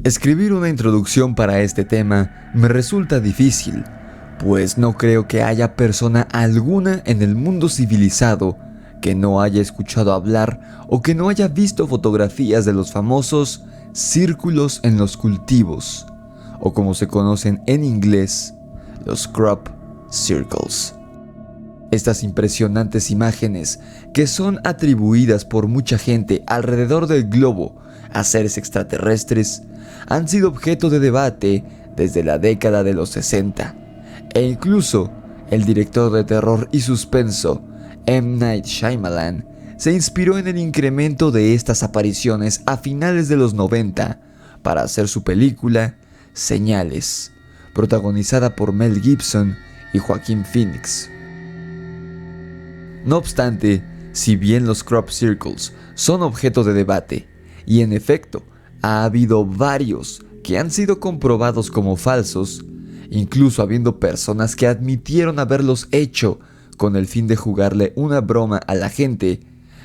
Escribir una introducción para este tema me resulta difícil, pues no creo que haya persona alguna en el mundo civilizado que no haya escuchado hablar o que no haya visto fotografías de los famosos círculos en los cultivos, o como se conocen en inglés, los crop circles. Estas impresionantes imágenes, que son atribuidas por mucha gente alrededor del globo a seres extraterrestres, han sido objeto de debate desde la década de los 60, e incluso el director de terror y suspenso, M. Night Shyamalan, se inspiró en el incremento de estas apariciones a finales de los 90 para hacer su película Señales, protagonizada por Mel Gibson y Joaquin Phoenix. No obstante, si bien los crop circles son objeto de debate, y en efecto ha habido varios que han sido comprobados como falsos, incluso habiendo personas que admitieron haberlos hecho con el fin de jugarle una broma a la gente,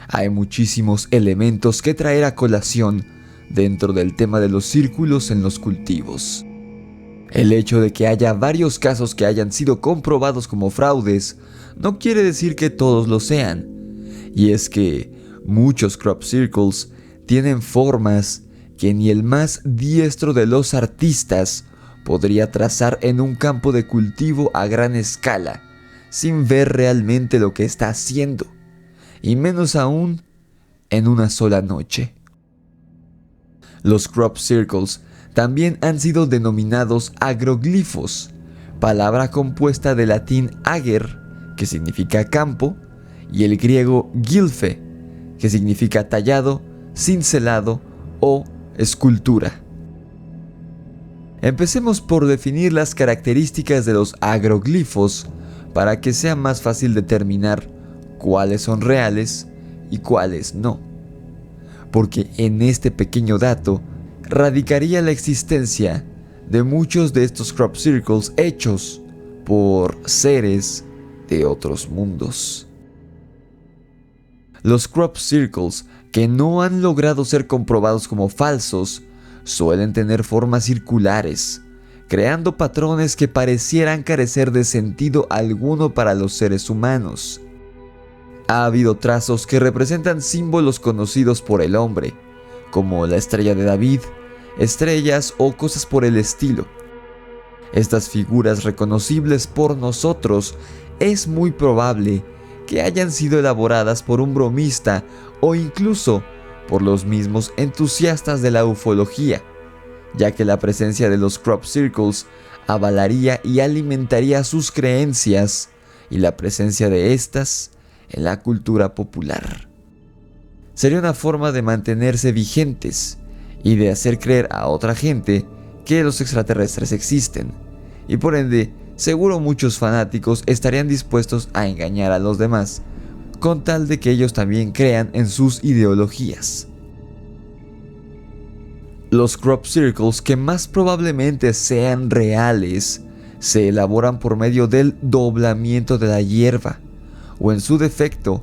hay muchísimos elementos que traer a colación dentro del tema de los círculos en los cultivos. El hecho de que haya varios casos que hayan sido comprobados como fraudes no quiere decir que todos lo sean, y es que muchos crop circles tienen formas que ni el más diestro de los artistas podría trazar en un campo de cultivo a gran escala, sin ver realmente lo que está haciendo, y menos aún en una sola noche. Los crop circles también han sido denominados agroglifos, palabra compuesta del latín ager, que significa campo, y el griego gilfe, que significa tallado, cincelado o escultura. Empecemos por definir las características de los agroglifos para que sea más fácil determinar cuáles son reales y cuáles no, porque en este pequeño dato radicaría la existencia de muchos de estos crop circles hechos por seres de otros mundos. Los crop circles que no han logrado ser comprobados como falsos suelen tener formas circulares, creando patrones que parecieran carecer de sentido alguno para los seres humanos. Ha habido trazos que representan símbolos conocidos por el hombre, como la estrella de David, estrellas o cosas por el estilo. Estas figuras reconocibles por nosotros es muy probable que hayan sido elaboradas por un bromista o incluso por los mismos entusiastas de la ufología, ya que la presencia de los crop circles avalaría y alimentaría sus creencias y la presencia de estas en la cultura popular. Sería una forma de mantenerse vigentes y de hacer creer a otra gente que los extraterrestres existen, y por ende, seguro muchos fanáticos estarían dispuestos a engañar a los demás, con tal de que ellos también crean en sus ideologías. Los crop circles que más probablemente sean reales se elaboran por medio del doblamiento de la hierba, o en su defecto,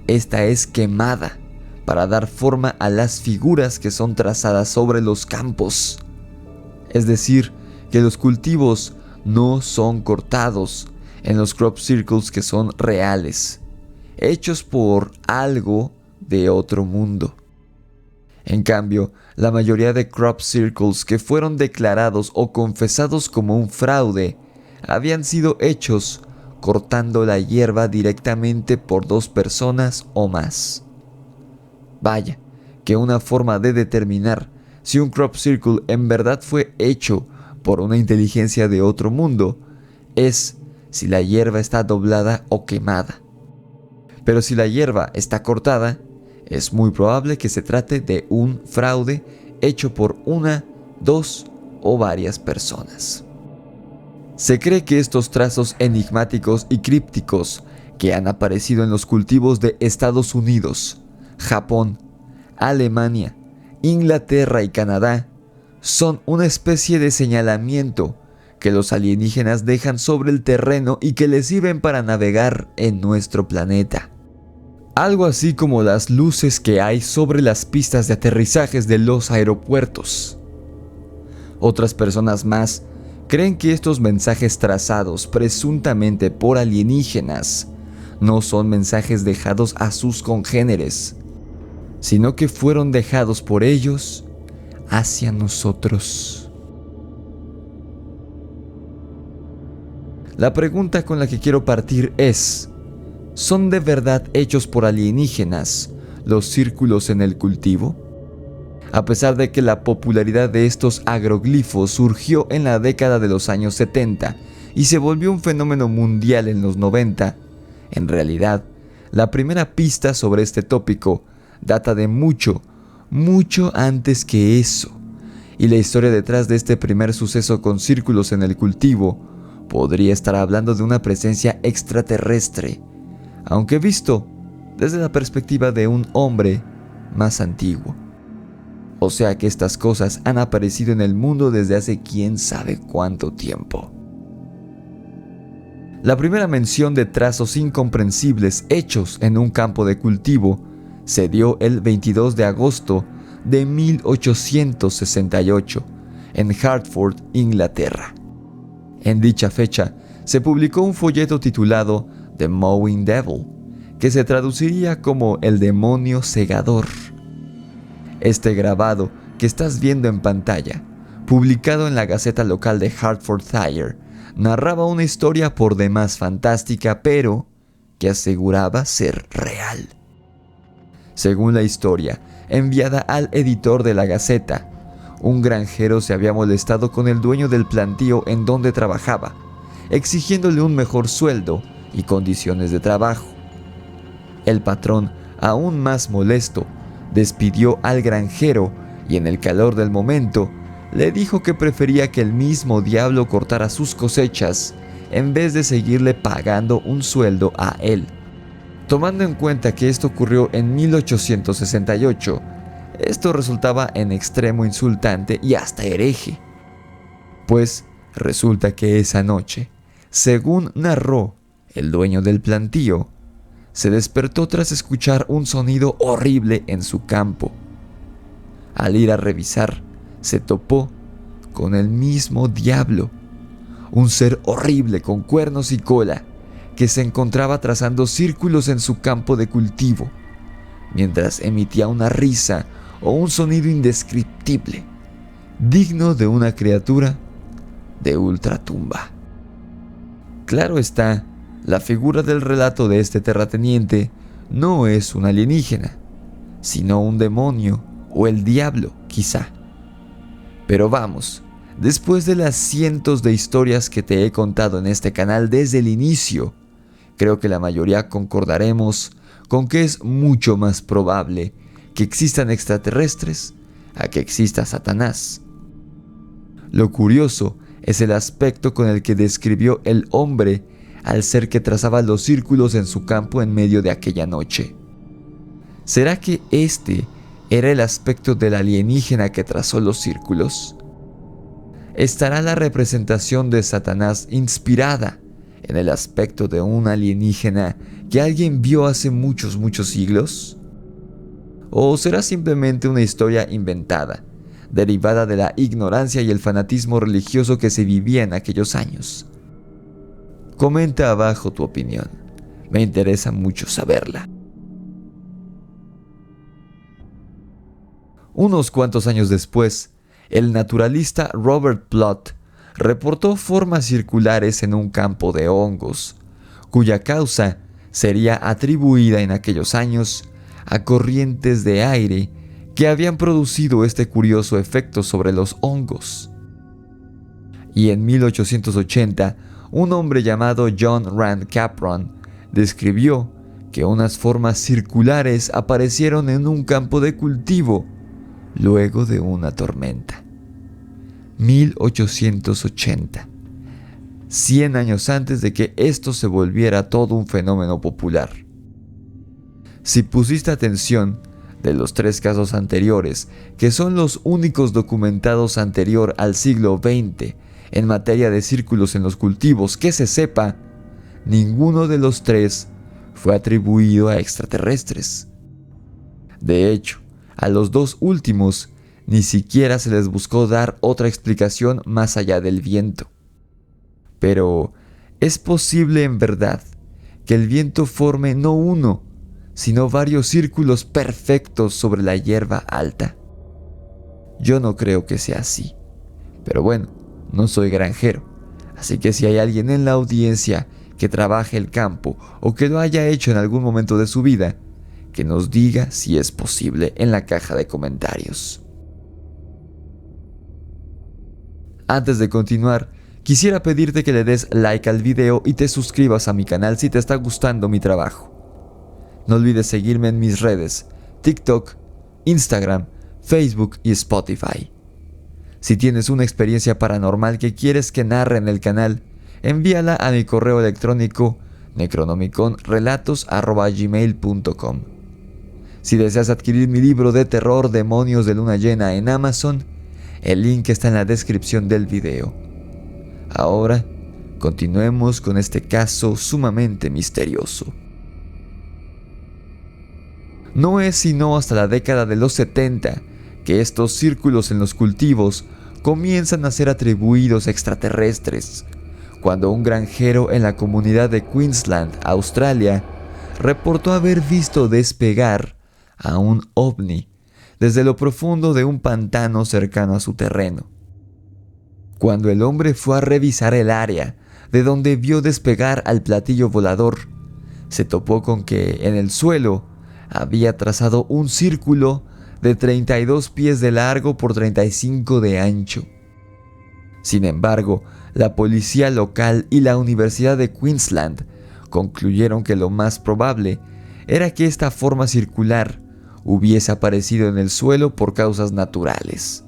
esta es quemada para dar forma a las figuras que son trazadas sobre los campos. Es decir, que los cultivos no son cortados en los crop circles que son reales, hechos por algo de otro mundo. En cambio, la mayoría de crop circles que fueron declarados o confesados como un fraude habían sido hechos cortando la hierba directamente por dos personas o más. Vaya, que una forma de determinar si un crop circle en verdad fue hecho por una inteligencia de otro mundo es si la hierba está doblada o quemada. Pero si la hierba está cortada, es muy probable que se trate de un fraude hecho por una, dos o varias personas. Se cree que estos trazos enigmáticos y crípticos que han aparecido en los cultivos de Estados Unidos, Japón, Alemania, Inglaterra y Canadá son una especie de señalamiento que los alienígenas dejan sobre el terreno y que les sirven para navegar en nuestro planeta. Algo así como las luces que hay sobre las pistas de aterrizajes de los aeropuertos. Otras personas más creen que estos mensajes trazados presuntamente por alienígenas no son mensajes dejados a sus congéneres, sino que fueron dejados por ellos hacia nosotros. La pregunta con la que quiero partir es: ¿son de verdad hechos por alienígenas los círculos en el cultivo? A pesar de que la popularidad de estos agroglifos surgió en la década de los años 70 y se volvió un fenómeno mundial en los 90, en realidad, la primera pista sobre este tópico data de mucho antes que eso, y la historia detrás de este primer suceso con círculos en el cultivo podría estar hablando de una presencia extraterrestre, aunque visto desde la perspectiva de un hombre más antiguo. O sea que estas cosas han aparecido en el mundo desde hace quién sabe cuánto tiempo. La primera mención de trazos incomprensibles hechos en un campo de cultivo se dio el 22 de agosto de 1868 en Hartford, Inglaterra. En dicha fecha se publicó un folleto titulado The Mowing Devil, que se traduciría como el demonio segador. Este grabado que estás viendo en pantalla, publicado en la Gaceta local de Hertfordshire, narraba una historia por demás fantástica, pero que aseguraba ser real. Según la historia, enviada al editor de la Gaceta, un granjero se había molestado con el dueño del plantío en donde trabajaba, exigiéndole un mejor sueldo y condiciones de trabajo. El patrón, aún más molesto, despidió al granjero y en el calor del momento le dijo que prefería que el mismo diablo cortara sus cosechas en vez de seguirle pagando un sueldo a él. Tomando en cuenta que esto ocurrió en 1868, esto resultaba en extremo insultante y hasta hereje. Pues resulta que esa noche, según narró el dueño del plantío, se despertó tras escuchar un sonido horrible en su campo. Al ir a revisar, se topó con el mismo diablo, un ser horrible con cuernos y cola, que se encontraba trazando círculos en su campo de cultivo, mientras emitía una risa o un sonido indescriptible, digno de una criatura de ultratumba. Claro está, la figura del relato de este terrateniente no es un alienígena, sino un demonio o el diablo, quizá. Pero vamos, después de las cientos de historias que te he contado en este canal desde el inicio, creo que la mayoría concordaremos con que es mucho más probable que existan extraterrestres a que exista Satanás. Lo curioso es el aspecto con el que describió el hombre al ser que trazaba los círculos en su campo en medio de aquella noche. ¿Será que este era el aspecto del alienígena que trazó los círculos? ¿Estará la representación de Satanás inspirada en el aspecto de un alienígena que alguien vio hace muchos siglos? ¿O será simplemente una historia inventada, derivada de la ignorancia y el fanatismo religioso que se vivía en aquellos años? Comenta abajo tu opinión, me interesa mucho saberla. Unos cuantos años después, el naturalista Robert Plot reportó formas circulares en un campo de hongos, cuya causa sería atribuida en aquellos años a corrientes de aire que habían producido este curioso efecto sobre los hongos. Y en 1880, un hombre llamado John Rand Capron describió que unas formas circulares aparecieron en un campo de cultivo luego de una tormenta. 1880, 100 años antes de que esto se volviera todo un fenómeno popular. Si pusiste atención, de los 3 casos anteriores, que son los únicos documentados anterior al siglo XX en materia de círculos en los cultivos que se sepa, ninguno de los 3 fue atribuido a extraterrestres. De hecho, a los 2 últimos Ni siquiera se les buscó dar otra explicación más allá del viento. Pero, ¿es posible en verdad que el viento forme no uno, sino varios círculos perfectos sobre la hierba alta? Yo no creo que sea así. Pero bueno, no soy granjero, así que si hay alguien en la audiencia que trabaje el campo o que lo haya hecho en algún momento de su vida, que nos diga si es posible en la caja de comentarios. Antes de continuar, quisiera pedirte que le des like al video y te suscribas a mi canal si te está gustando mi trabajo. No olvides seguirme en mis redes, TikTok, Instagram, Facebook y Spotify. Si tienes una experiencia paranormal que quieres que narre en el canal, envíala a mi correo electrónico necronomiconrelatos@gmail.com. Si deseas adquirir mi libro de terror Demonios de Luna Llena en Amazon, el link está en la descripción del video. Ahora, continuemos con este caso sumamente misterioso. No es sino hasta la década de los 70 que estos círculos en los cultivos comienzan a ser atribuidos a extraterrestres, cuando un granjero en la comunidad de Queensland, Australia, reportó haber visto despegar a un ovni desde lo profundo de un pantano cercano a su terreno. Cuando el hombre fue a revisar el área de donde vio despegar al platillo volador, se topó con que en el suelo había trazado un círculo de 32 pies de largo por 35 de ancho. Sin embargo, la policía local y la Universidad de Queensland concluyeron que lo más probable era que esta forma circular hubiese aparecido en el suelo por causas naturales.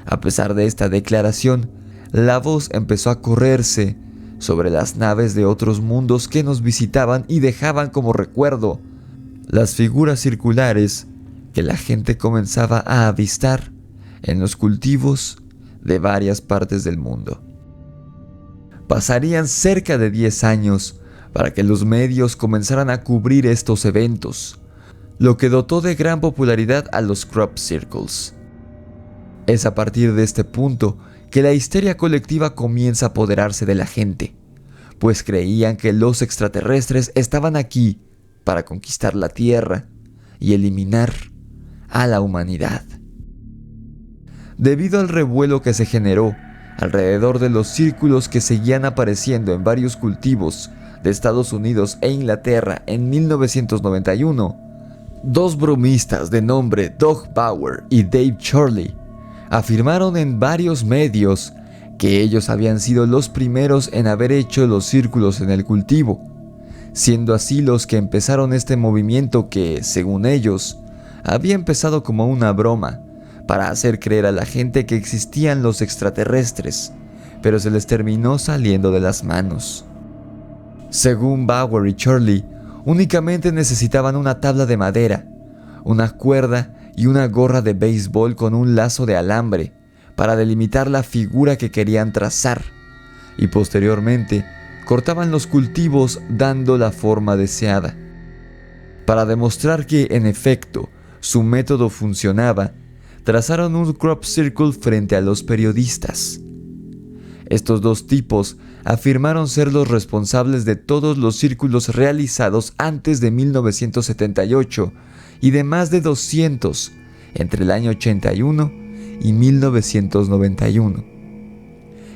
A pesar de esta declaración, la voz empezó a correrse sobre las naves de otros mundos que nos visitaban y dejaban como recuerdo las figuras circulares que la gente comenzaba a avistar en los cultivos de varias partes del mundo. Pasarían cerca de 10 años para que los medios comenzaran a cubrir estos eventos, lo que dotó de gran popularidad a los crop circles. Es a partir de este punto que la histeria colectiva comienza a apoderarse de la gente, pues creían que los extraterrestres estaban aquí para conquistar la Tierra y eliminar a la humanidad. Debido al revuelo que se generó alrededor de los círculos que seguían apareciendo en varios cultivos de Estados Unidos e Inglaterra en 1991, dos bromistas de nombre Doug Bauer y Dave Chorley afirmaron en varios medios que ellos habían sido los primeros en haber hecho los círculos en el cultivo, siendo así los que empezaron este movimiento que, según ellos, había empezado como una broma para hacer creer a la gente que existían los extraterrestres, pero se les terminó saliendo de las manos. Según Bauer y Chorley, únicamente necesitaban una tabla de madera, una cuerda y una gorra de béisbol con un lazo de alambre para delimitar la figura que querían trazar, y posteriormente cortaban los cultivos dando la forma deseada. Para demostrar que, en efecto, su método funcionaba, trazaron un crop circle frente a los periodistas. Estos dos tipos afirmaron ser los responsables de todos los círculos realizados antes de 1978 y de más de 200 entre el año 81 y 1991.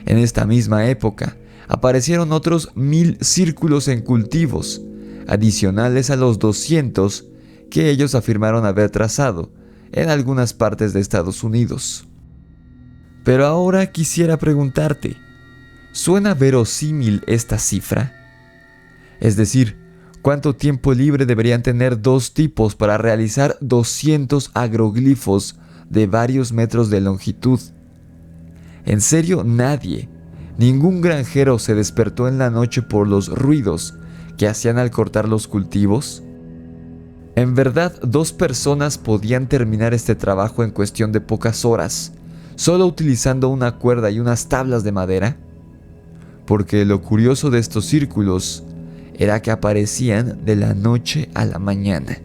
En esta misma época aparecieron otros 1000 círculos en cultivos, adicionales a los 200 que ellos afirmaron haber trazado en algunas partes de Estados Unidos. Pero ahora quisiera preguntarte, ¿suena verosímil esta cifra? Es decir, ¿cuánto tiempo libre deberían tener dos tipos para realizar 200 agroglifos de varios metros de longitud? En serio, ningún granjero se despertó en la noche por los ruidos que hacían al cortar los cultivos. En verdad, dos personas podían terminar este trabajo en cuestión de pocas horas, solo utilizando una cuerda y unas tablas de madera. Porque lo curioso de estos círculos era que aparecían de la noche a la mañana.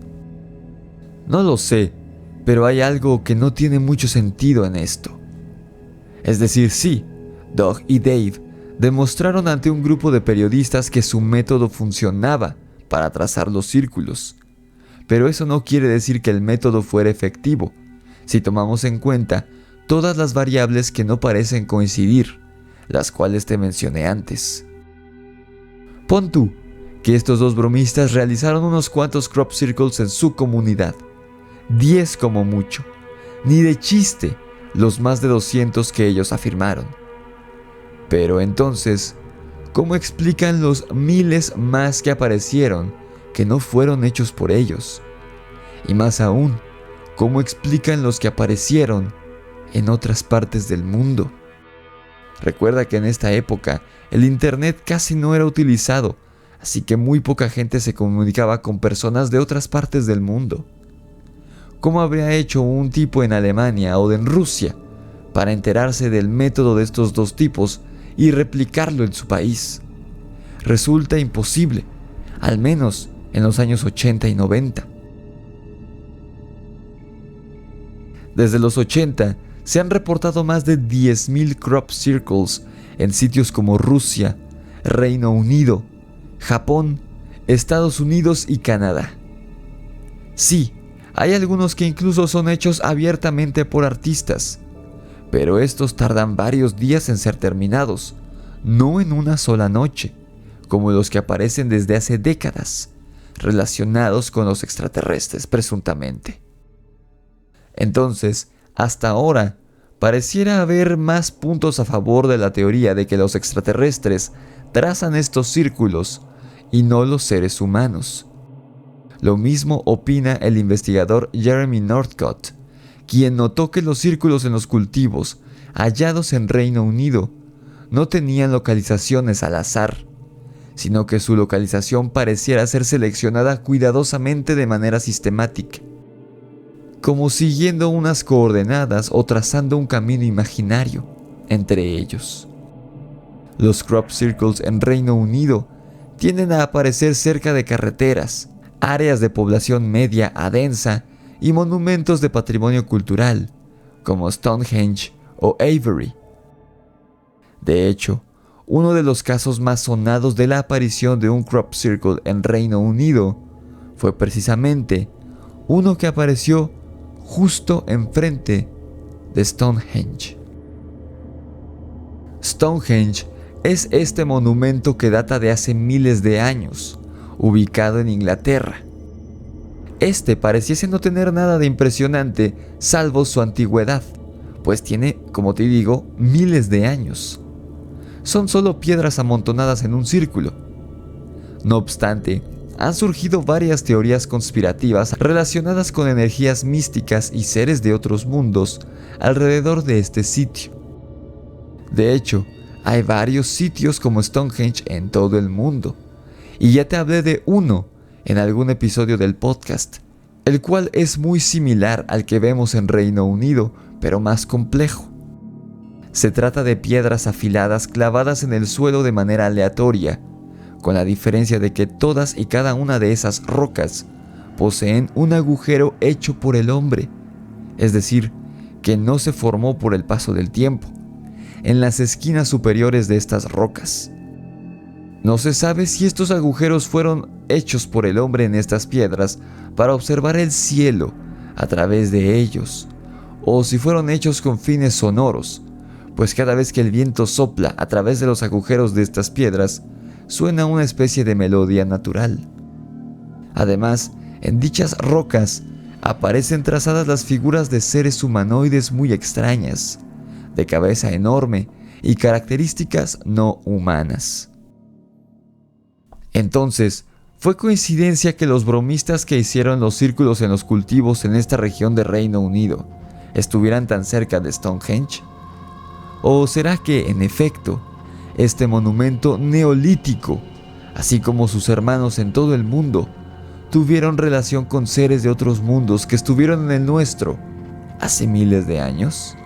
No lo sé, Pero hay algo que no tiene mucho sentido en esto. Es decir, sí, Doug y Dave demostraron ante un grupo de periodistas que su método funcionaba para trazar los círculos. Pero eso no quiere decir que el método fuera efectivo, si tomamos en cuenta todas las variables que no parecen coincidir, las cuales te mencioné antes. Pon tú que estos dos bromistas realizaron unos cuantos crop circles en su comunidad, 10 como mucho, ni de chiste los más de 200 que ellos afirmaron. Pero entonces, ¿cómo explican los miles más que aparecieron que no fueron hechos por ellos? Y más aún, ¿cómo explican los que aparecieron en otras partes del mundo? Recuerda que en esta época el internet casi no era utilizado, así que muy poca gente se comunicaba con personas de otras partes del mundo. ¿Cómo habría hecho un tipo en Alemania o en Rusia para enterarse del método de estos dos tipos y replicarlo en su país? Resulta imposible, al menos en los años 80 y 90. Desde los 80 se han reportado más de 10.000 crop circles en sitios como Rusia, Reino Unido, Japón, Estados Unidos y Canadá. Sí, hay algunos que incluso son hechos abiertamente por artistas, pero estos tardan varios días en ser terminados, no en una sola noche, como los que aparecen desde hace décadas, relacionados con los extraterrestres presuntamente. Entonces, hasta ahora, pareciera haber más puntos a favor de la teoría de que los extraterrestres trazan estos círculos y no los seres humanos. Lo mismo opina el investigador Jeremy Northcott, quien notó que los círculos en los cultivos hallados en Reino Unido no tenían localizaciones al azar, sino que su localización pareciera ser seleccionada cuidadosamente de manera sistemática, como siguiendo unas coordenadas o trazando un camino imaginario entre ellos. Los crop circles en Reino Unido tienden a aparecer cerca de carreteras, áreas de población media a densa y monumentos de patrimonio cultural, como Stonehenge o Avebury. De hecho, uno de los casos más sonados de la aparición de un crop circle en Reino Unido fue precisamente uno que apareció justo enfrente de Stonehenge. Stonehenge es este monumento que data de hace miles de años, ubicado en Inglaterra. Este pareciese no tener nada de impresionante salvo su antigüedad, pues tiene, como te digo, miles de años. Son solo piedras amontonadas en un círculo. No obstante, han surgido varias teorías conspirativas relacionadas con energías místicas y seres de otros mundos alrededor de este sitio. De hecho, hay varios sitios como Stonehenge en todo el mundo, y ya te hablé de uno en algún episodio del podcast, el cual es muy similar al que vemos en Reino Unido, pero más complejo. Se trata de piedras afiladas clavadas en el suelo de manera aleatoria, con la diferencia de que todas y cada una de esas rocas poseen un agujero hecho por el hombre, es decir, que no se formó por el paso del tiempo, en las esquinas superiores de estas rocas. No se sabe si estos agujeros fueron hechos por el hombre en estas piedras para observar el cielo a través de ellos, o si fueron hechos con fines sonoros, pues cada vez que el viento sopla a través de los agujeros de estas piedras, suena una especie de melodía natural. Además, en dichas rocas aparecen trazadas las figuras de seres humanoides muy extrañas, de cabeza enorme y características no humanas. Entonces, ¿fue coincidencia que los bromistas que hicieron los círculos en los cultivos en esta región de Reino Unido estuvieran tan cerca de Stonehenge? ¿O será que, en efecto, este monumento neolítico, así como sus hermanos en todo el mundo, tuvieron relación con seres de otros mundos que estuvieron en el nuestro hace miles de años?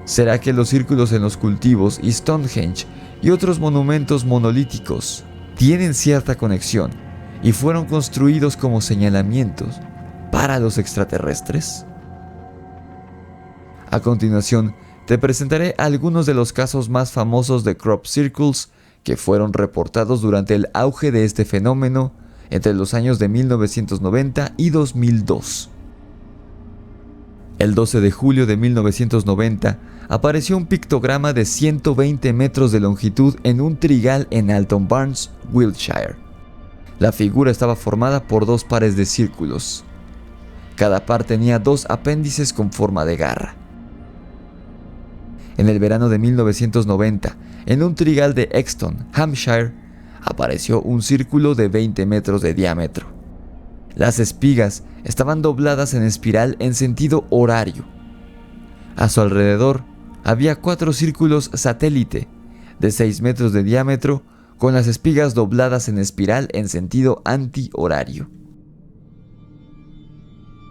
¿Será que los círculos en los cultivos y Stonehenge y otros monumentos monolíticos tienen cierta conexión y fueron construidos como señalamientos para los extraterrestres? A continuación, te presentaré algunos de los casos más famosos de crop circles que fueron reportados durante el auge de este fenómeno entre los años de 1990 y 2002. El 12 de julio de 1990 apareció un pictograma de 120 metros de longitud en un trigal en Alton Barnes, Wiltshire. La figura estaba formada por 2 pares de círculos. Cada par tenía 2 apéndices con forma de garra. En el verano de 1990, en un trigal de Exton, Hampshire, apareció un círculo de 20 metros de diámetro. Las espigas estaban dobladas en espiral en sentido horario. A su alrededor había 4 círculos satélite de 6 metros de diámetro con las espigas dobladas en espiral en sentido antihorario.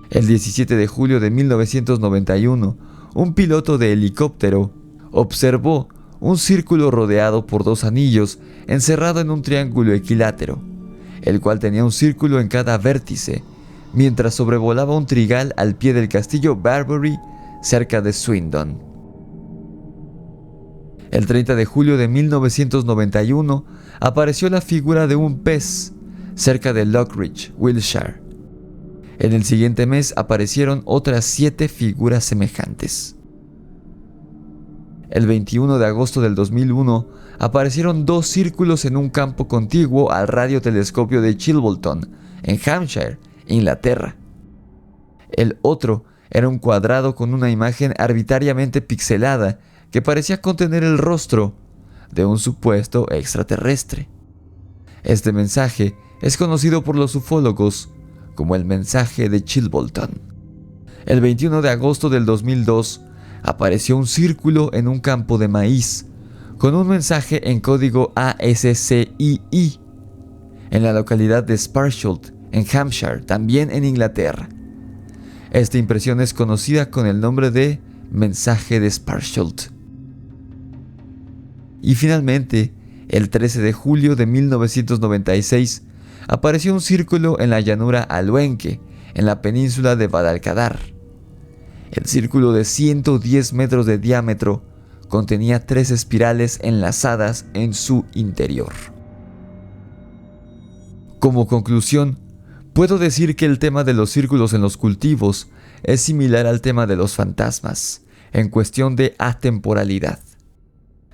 El 17 de julio de 1991, un piloto de helicóptero observó un círculo rodeado por 2 anillos encerrado en un triángulo equilátero, el cual tenía un círculo en cada vértice, mientras sobrevolaba un trigal al pie del castillo Barbury, cerca de Swindon. El 30 de julio de 1991 apareció la figura de un pez cerca de Lockridge, Wiltshire. En el siguiente mes aparecieron otras 7 figuras semejantes. El 21 de agosto del 2001 aparecieron 2 círculos en un campo contiguo al radiotelescopio de Chilbolton, en Hampshire, Inglaterra. El otro era un cuadrado con una imagen arbitrariamente pixelada que parecía contener el rostro de un supuesto extraterrestre. Este mensaje es conocido por los ufólogos como el mensaje de Chilbolton. El 21 de agosto del 2002 apareció un círculo en un campo de maíz con un mensaje en código ASCII en la localidad de Sparsholt, en Hampshire, también en Inglaterra. Esta impresión es conocida con el nombre de mensaje de Sparsholt. Y finalmente, el 13 de julio de 1996, apareció un círculo en la llanura Aluenque, en la península de Guadalcanal. El círculo de 110 metros de diámetro contenía 3 espirales enlazadas en su interior. Como conclusión, puedo decir que el tema de los círculos en los cultivos es similar al tema de los fantasmas, en cuestión de atemporalidad.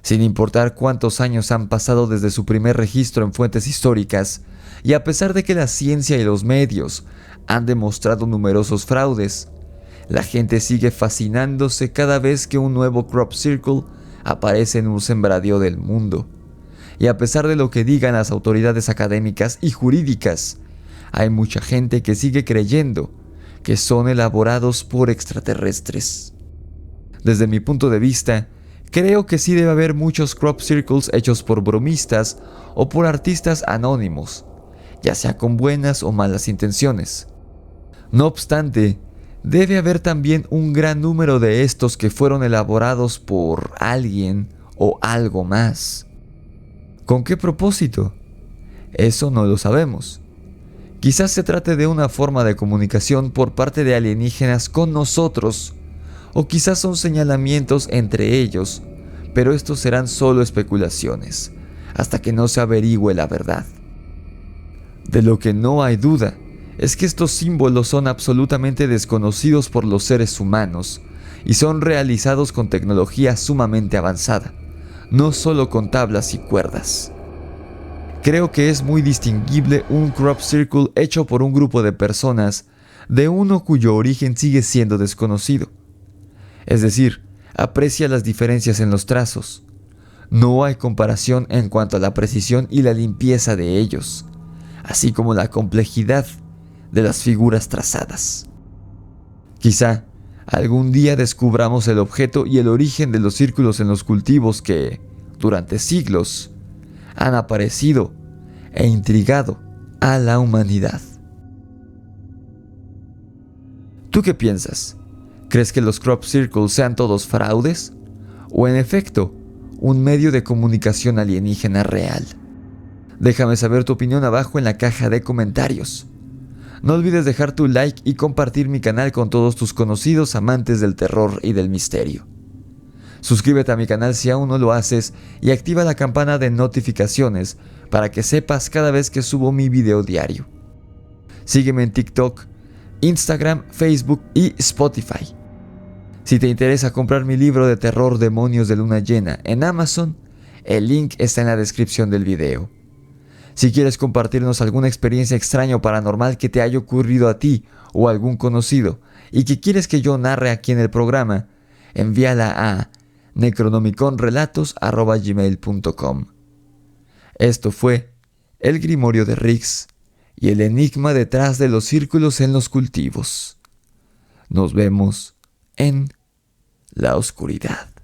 Sin importar cuántos años han pasado desde su primer registro en fuentes históricas, y a pesar de que la ciencia y los medios han demostrado numerosos fraudes, la gente sigue fascinándose cada vez que un nuevo crop circle aparece en un sembradío del mundo. Y a pesar de lo que digan las autoridades académicas y jurídicas, hay mucha gente que sigue creyendo que son elaborados por extraterrestres. Desde mi punto de vista, creo que sí debe haber muchos crop circles hechos por bromistas o por artistas anónimos, ya sea con buenas o malas intenciones. No obstante, debe haber también un gran número de estos que fueron elaborados por alguien o algo más. ¿Con qué propósito? Eso no lo sabemos. Quizás se trate de una forma de comunicación por parte de alienígenas con nosotros, o quizás son señalamientos entre ellos, pero estos serán solo especulaciones, hasta que no se averigüe la verdad. De lo que no hay duda es que estos símbolos son absolutamente desconocidos por los seres humanos y son realizados con tecnología sumamente avanzada, no solo con tablas y cuerdas. Creo que es muy distinguible un crop circle hecho por un grupo de personas de uno cuyo origen sigue siendo desconocido. Es decir, aprecia las diferencias en los trazos. No hay comparación en cuanto a la precisión y la limpieza de ellos, así como la complejidad de las figuras trazadas. Quizá algún día descubramos el objeto y el origen de los círculos en los cultivos que, durante siglos, han aparecido e intrigado a la humanidad. ¿Tú qué piensas? ¿Crees que los crop circles sean todos fraudes? ¿O en efecto, un medio de comunicación alienígena real? Déjame saber tu opinión abajo en la caja de comentarios. No olvides dejar tu like y compartir mi canal con todos tus conocidos amantes del terror y del misterio. Suscríbete a mi canal si aún no lo haces y activa la campana de notificaciones para que sepas cada vez que subo mi video diario. Sígueme en TikTok, Instagram, Facebook y Spotify. Si te interesa comprar mi libro de terror Demonios de Luna Llena en Amazon, el link está en la descripción del video. Si quieres compartirnos alguna experiencia extraña o paranormal que te haya ocurrido a ti o a algún conocido y que quieres que yo narre aquí en el programa, envíala a necronomiconrelatos@gmail.com. Esto fue El Grimorio de Riggs y el enigma detrás de los círculos en los cultivos. Nos vemos en la oscuridad.